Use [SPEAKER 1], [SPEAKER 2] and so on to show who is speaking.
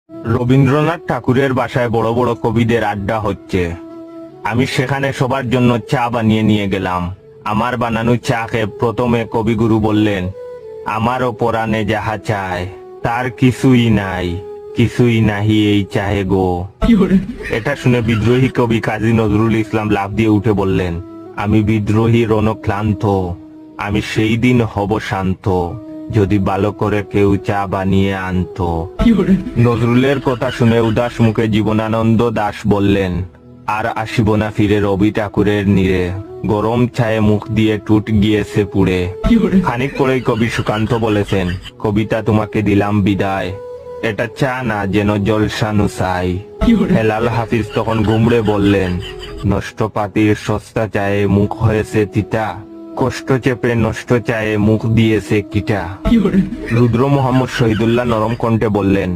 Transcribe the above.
[SPEAKER 1] রবীন্দ্রনাথ ঠাকুরের বাসায় বড় বড় কবিদের আড্ডা হচ্ছে। আমি সেখানে সবার জন্য চা বানিয়ে নিয়ে গেলাম। আমার বানানো চা খেয়ে প্রথমে কবিগুরু বললেন, আমারও পরাণে যাহা চায় তার কিছুই নাই, কিছুই নাহি এই চাহে গো। এটা শুনে বিদ্রোহী কবি কাজী নজরুল ইসলাম লাফ দিয়ে উঠে বললেন, আমি বিদ্রোহী রণক্লান্ত, আমি সেই দিন হব শান্ত যদি ভালো করে কেউ চা বানিয়ে আনতো। নজরুলের কথা শুনে উদাস মুখে জীবনানন্দ দাশ বললেন, আর আসিব না ফিরে রবি ঠাকুরের নীড়ে, গরম চায়ে মুখ দিয়ে টুট গিয়েছে পুড়ে। খানিক পরেই কবি সুকান্ত বলেছেন, কবিতা তোমাকে দিলাম বিদায়, এটা চা না যেন জলসানু চাই। হেলাল হাফিজ তখন গুমড়ে বললেন, নষ্ট পাতির সস্তা চায়ে মুখ হয়েছে তিতা, কষ্ট চেপে নষ্ট চায়ে মুখ দিয়েছে কিটা। রুদ্র মোহাম্মদ শহীদুল্লাহ নরম কণ্ঠে বললেন,